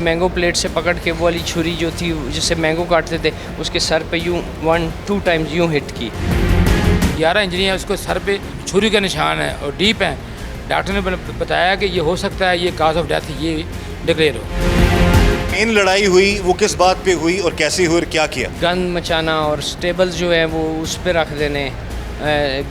Mango plate से पकड़ के वो वाली छुरी जो थी जिससे मैंगो काटते थे उसके सर पे यूँ 1-2 टाइम्स यूँ हिट की। 11 इंजरी है, उसको सर पे छुरी का निशान है और डीप है। डॉक्टर ने बताया कि ये हो सकता है ये काज ऑफ डेथ ये डिक्लेयर हो। मेन लड़ाई हुई वो किस बात पे हुई और कैसे हुई और क्या किया? गंद मचाना और स्टेबल्स जो है वो उस पर रख देने,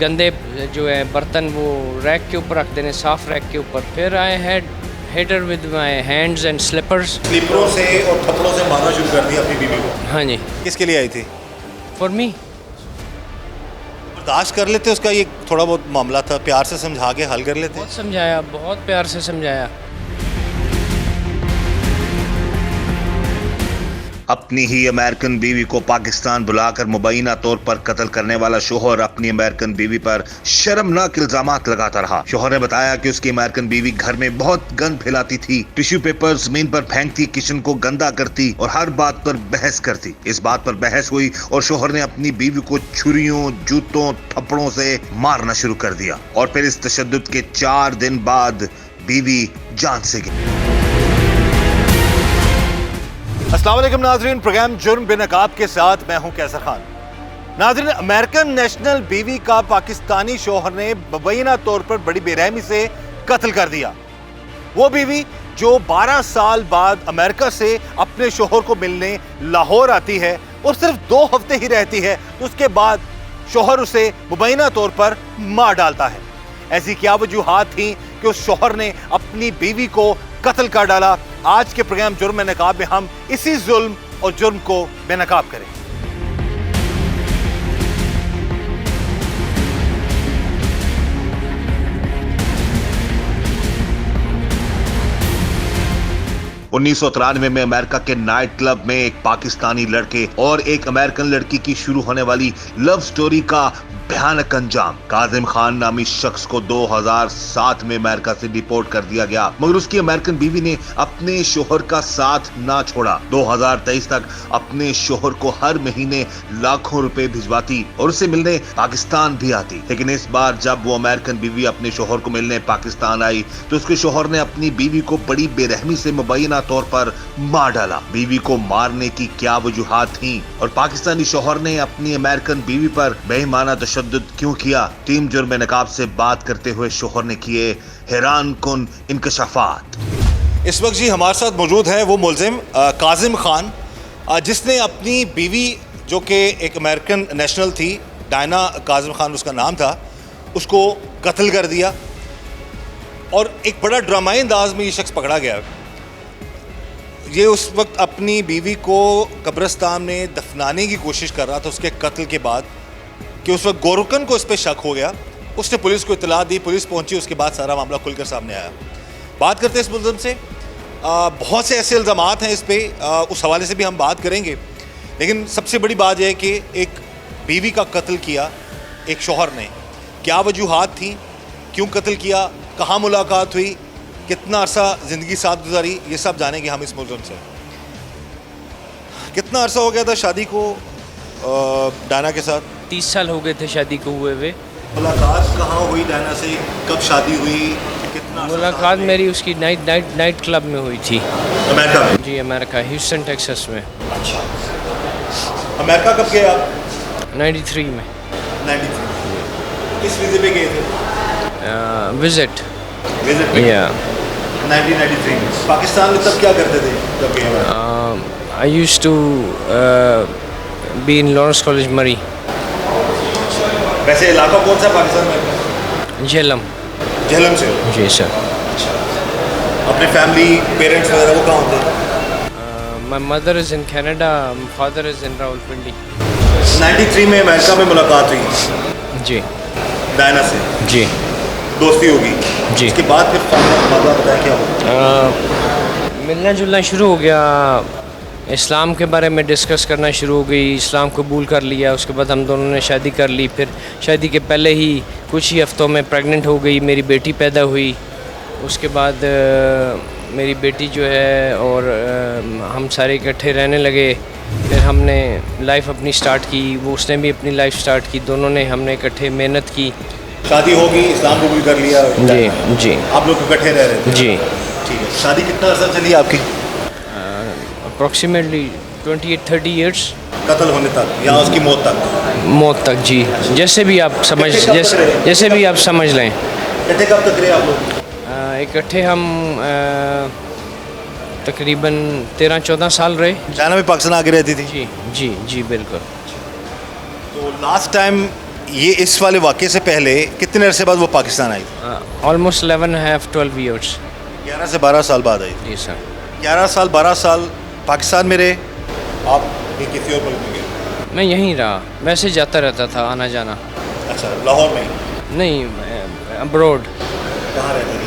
गंदे जो है बर्तन वो रैक के ऊपर रख देने, साफ रैक के ऊपर। फिर I had hit her with my hands and slippers. स्लीपरों से और थप्पड़ों से मारना शुरू कर दिया अपनी बीवी को? हाँ जी। किसके लिए आई थी? For me. बर्दाश्त कर लेते उसका ये थोड़ा बहुत मामला था, प्यार से समझा के हल कर लेते? बहुत समझाया, बहुत प्यार से समझाया। अपनी ही अमेरिकन बीवी को पाकिस्तान बुलाकर मुबैना तौर पर कत्ल करने वाला शोहर अपनी अमेरिकन बीवी पर शर्मनाक इल्जामात लगाता रहा। शोहर ने बताया कि उसकी अमेरिकन बीवी घर में बहुत गंद फैलाती थी, टिश्यू पेपर जमीन पर फेंकती, किचन को गंदा करती और हर बात पर बहस करती। इस बात पर बहस हुई और शोहर ने अपनी बीवी को छुरियों, जूतों, थप्पड़ों से मारना शुरू कर दिया और फिर इस तशद्दुद के 4 दिन बाद बीवी जान से गई। अस्सलाम वालेकुम नाज़रीन, प्रोग्राम जुर्म बेनकाब के साथ मैं हूं कैसर खान। नाज़रीन, अमेरिकन नेशनल बीवी का पाकिस्तानी शौहर ने मुबैना तौर पर बड़ी बेरहमी से कत्ल कर दिया। वो बीवी जो 12 साल बाद अमेरिका से अपने शौहर को मिलने लाहौर आती है और सिर्फ 2 हफ्ते ही रहती है तो उसके बाद शौहर उसे मुबैना तौर पर मार डालता है। ऐसी क्या वजूहात थी कि उस शौहर ने अपनी बीवी को कत्ल कर डाला? आज के प्रोग्राम जुर्म बेनकाब में हम इसी जुल्म और जुर्म को बेनकाब करें। उन्नीस सौ 93 में अमेरिका के नाइट क्लब में एक पाकिस्तानी लड़के और एक अमेरिकन लड़की की शुरू होने वाली लव स्टोरी का भयानक अंजाम। काजिम खान नामी शख्स को 2007 में अमेरिका से डिपोर्ट कर दिया गया, मगर उसकी अमेरिकन बीवी ने अपने शोहर का साथ ना छोड़ा। 2023 तक अपने शोहर को हर महीने लाखों रुपए भिजवाती और उससे मिलने पाकिस्तान भी आती। लेकिन इस बार जब वो अमेरिकन बीवी अपने शोहर को मिलने पाकिस्तान आई तो उसके शोहर ने अपनी बीवी को बड़ी बेरहमी से मुबैना तौर पर मार डाला। बीवी को मारने की क्या वजूहात थी और पाकिस्तानी शोहर ने अपनी अमेरिकन बीवी पर बेईमाना तशद्दुद क्यों किया? टीम जुर्म बेनकाब से बात करते हुए शोहर ने किए हैरान कुन इंकशाफात। इस वक्त जी हमारे साथ मौजूद है वो मुलजिम काजिम खान, जिसने अपनी बीवी जो कि एक अमेरिकन नेशनल थी, डायना काजिम खान उसका नाम था, उसको कत्ल कर दिया और एक बड़ा ड्रामाई अंदाज में ये शख्स पकड़ा गया। ये उस वक्त अपनी बीवी को कब्रिस्तान में दफनाने की कोशिश कर रहा था उसके कत्ल के बाद कि उस वक्त गोरकन को इस पर शक हो गया। उसने पुलिस को इत्तला दी, पुलिस पहुंची, उसके बाद सारा मामला खुलकर सामने आया। बात करते हैं इस मुल्ज़िम से। बहुत से ऐसे इल्ज़ामात हैं इस पर, उस हवाले से भी हम बात करेंगे। लेकिन सबसे बड़ी बात यह है कि एक बीवी का कत्ल किया एक शौहर ने, क्या वजूहात थी, क्यों कत्ल किया, कहाँ मुलाकात हुई, कितना अरसा ज़िंदगी साथ गुजारी, ये सब जानेंगे हम इस मुल्ज़िम से। कितना अरसा हो गया था शादी को डायना के साथ? 30 साल हो गए थे शादी को हुए हुए। मुलाकात कहाँ हुई डायना से, कब शादी हुई, कितना? मुलाकात मेरी उसकी नाइट क्लब में हुई थी। अमेरिका में? जी, अमेरिका, ह्यूस्टन टेक्सास में। अच्छा, अमेरिका कब गए आप? 93 में। 93 किस वीज़े पे गए थे? विजिट पे? या 1993 में। पाकिस्तान में तब क्या करते थे जब गए? I used to be in Lawrence college Murree. वैसे इलाका कौन सा पाकिस्तान में? झेलम। झेलम से? जी सर। अपने फैमिली पेरेंट्स वगैरह वो कहाँ होते? My mother is in Canada, father is in Rawalpindi. 93 में अमेरिका में मुलाकात हुई जी डायना से? जी। दोस्ती होगी जी। उसके बाद फिर मामला बताया क्या हुआ? मिलना जुलना शुरू हो गया, इस्लाम के बारे में डिस्कस करना शुरू हो गई, इस्लाम कबूल कर लिया। उसके बाद हम दोनों ने शादी कर ली। फिर शादी के पहले ही कुछ ही हफ्तों में प्रेग्नेंट हो गई, मेरी बेटी पैदा हुई। उसके बाद मेरी बेटी जो है और हम सारे इकट्ठे रहने लगे। फिर हमने लाइफ अपनी स्टार्ट की, वो उसने भी अपनी लाइफ स्टार्ट की, दोनों ने हमने इकट्ठे मेहनत की। शादी होगी, इस्लाम कबूल कर लिया? जी जी। आप लोग इकट्ठे रह रहे थे? जी। ठीक है। शादी कितना अर्सा चली आपकी? अप्रॉक्सीमेटली 28-30 ईयर्स, कत्ल होने तक या उसकी मौत तक? मौत तक जी, जैसे भी आप समझ लें। इकट्ठे कब तक रहे आप लोग? इकट्ठे हम तकरीबन 13-14 साल रहे। चाइना में पाकिस्तान आके रहती थी? जी जी जी बिल्कुल। तो लास्ट टाइम ये इस वाले वाक़े से पहले कितने अरसे बाद वो पाकिस्तान आई? Almost 11.5-12 years. 11 से 12 साल बाद आई। जी सर। 11 साल 12 साल पाकिस्तान में रहे आप? ये किसी और मुल्क में गए? मैं यहीं रहा, वैसे जाता रहता था आना जाना। अच्छा, लाहौर में? नहीं, अब्रॉड, कहाँ रहते थे?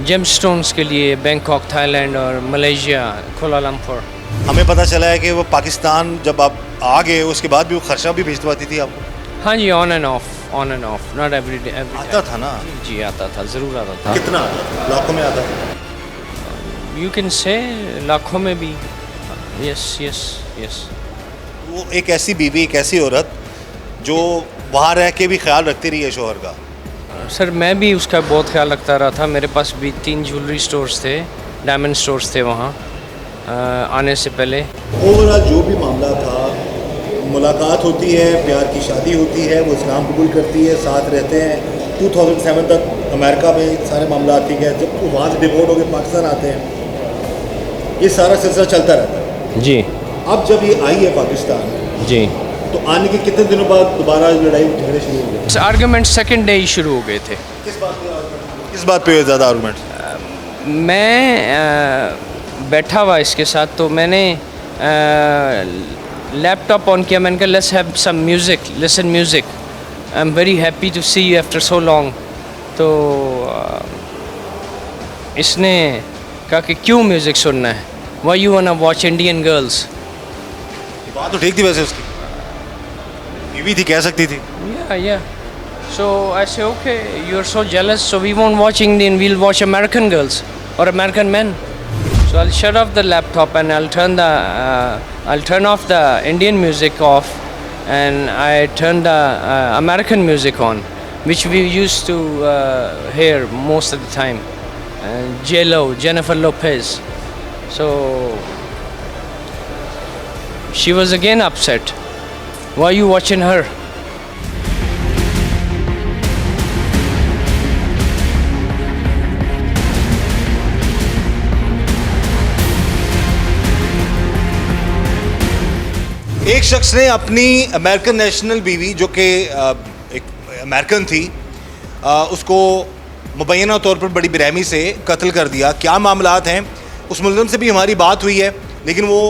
जेमस्टोन्स के लिए बैंकॉक, थाईलैंड और मलेशिया, कुआलालंपुर। हमें पता चला है कि वो पाकिस्तान जब आप आ गए उसके बाद भी वो खर्चा भी भिजवाती थी आपको? हाँ जी, on and off, not every day. आता था ना? जी आता था, ज़रूर आता था। कितना आता था? लाखों में आता था? यू कैन से लाखों में भी। Yes yes yes. वो एक ऐसी बीवी, एक ऐसी औरत जो वहाँ रह के भी ख्याल रखती रही है शोहर का। सर मैं भी उसका बहुत ख्याल रखता रहा था। मेरे पास भी 3 ज्वेलरी स्टोर्स थे, डायमंड स्टोर्स थे वहाँ आने से पहले। ओवरऑल जो भी मामला था, मुलाकात होती है, प्यार की शादी होती है, वो इस्लाम कबूल करती है, साथ रहते हैं। 2007 तक अमेरिका में सारे मामला ठीक है, जब वो वहाँ से डिपोर्ट होकर पाकिस्तान आते हैं, ये सारा सिलसिला चलता रहता है। जी। अब जब ये आई है पाकिस्तान, जी, तो आने के कितने दिनों बाद दोबारा लड़ाई झगड़े शुरू हो गए? आर्गूमेंट सेकंड डे ही शुरू हो गए थे। किस बात पे ज़्यादा आर्गूमेंट? मैं बैठा हुआ इसके साथ, तो मैंने लैपटॉप ऑन किया, मैंने कहा let's have some music, listen music, I am very happy to see you after so long. तो इसने कहा कि क्यों म्यूज़िक सुनना है, why you wanna watch Indian girls. बात तो ठीक थी वैसे उसकी, बीवी थी, कह सकती थी। Yeah. So I say, okay, you're so jealous, so we won't watch Indian, we'll watch American girls or American men. So I'll shut off the laptop and I'll turn off the Indian music off, and I turn the American music on, which we used to hear most of the time. J-Lo, Jennifer Lopez. So she was again upset. Why are you watching her? एक शख्स ने अपनी American national बीवी, जो कि एक American थी, उसको मुबैना तौर पर बड़ी बेरहमी से कत्ल कर दिया। क्या मामलात हैं, उस मुलज़िम से भी हमारी बात हुई है, लेकिन वो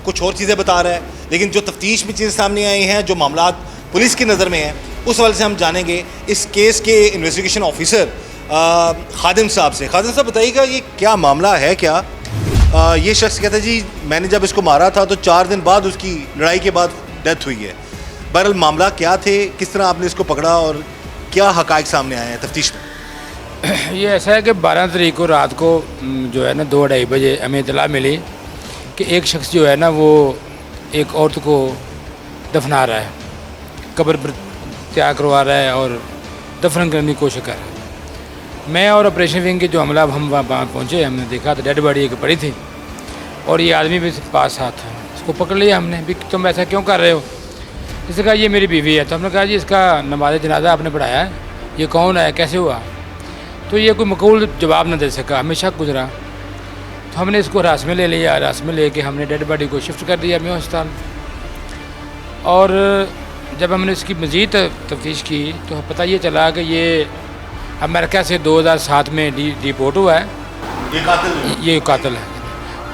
कुछ और चीज़ें बता रहा है। लेकिन जो तफ्तीश में चीज़ें सामने आई हैं, जो मामलात पुलिस की नज़र में हैं, उस हवाले से हम जानेंगे इस केस के इन्वेस्टिगेशन ऑफिसर खादिम साहब से। खादिम साहब बताइएगा, ये क्या मामला है? क्या ये शख्स कहता है जी मैंने जब इसको मारा था तो 4 दिन बाद उसकी लड़ाई के बाद डेथ हुई है। बहरहाल मामला क्या थे, किस तरह आपने इसको पकड़ा और क्या हक़ाइक़ सामने आए हैं तफ्तीश में? ये ऐसा है कि 12 तारीख को रात को जो है ना 2-2:30 बजे हमें इतला मिली कि एक शख्स जो है ना वो एक औरत को दफना रहा है, कब्र पर त्याग करवा रहा है और दफन करने की कोशिश कर रहा है। मैं और ऑपरेशन विंग के जो हमला, हम वहाँ पहुँचे, हमने देखा तो डेड बॉडी एक पड़ी थी और ये आदमी भी पास साथ था। इसको पकड़ लिया हमने भी, तुम ऐसा क्यों कर रहे हो? इसने कहा ये मेरी बीवी है। तो हमने कहा जी इसका नमाज जनाजा आपने पढ़ाया है, ये कौन है, कैसे हुआ? तो ये कोई मकबूल जवाब न दे सका, हमें शक गुजरा। तो हमने इसको हिरासत में ले लिया, हिरासत में लेके हमने डेड बॉडी को शिफ्ट कर दिया मेयो अस्पताल। और जब हमने इसकी मज़ीद तफ्तीश की तो पता ये चला कि ये अमेरिका से 2007 में डिपोर्ट हुआ है। ये कातिल है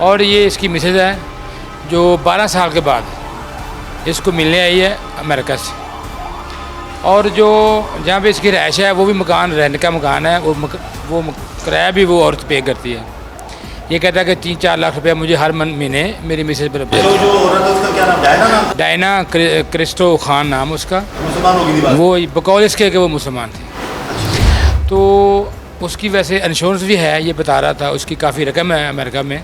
और ये इसकी मिसेज है जो 12 साल के बाद इसको मिलने आई है अमेरिका से। और जो जहाँ पे इसकी रहायश है वो भी मकान, रहने का मकान है, वो किराया भी वो औरत पे करती है। ये कहता है कि 3-4 लाख रुपया मुझे हर महीने मेरी मिसेज पर। जो औरत है उसका क्या नाम? डायना नाम? डायना क्रिस्टो खान नाम उसका। मुसलमान होगी बात? वो बकौल इसके कि वो मुसलमान थे। तो उसकी वैसे इंश्योरेंस भी है, ये बता रहा था, उसकी काफ़ी रकम है अमेरिका में।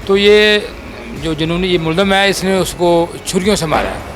तो ये जो जिन्होंने ये मुल्ज़िम है इसने उसको छुरियों से मारा है।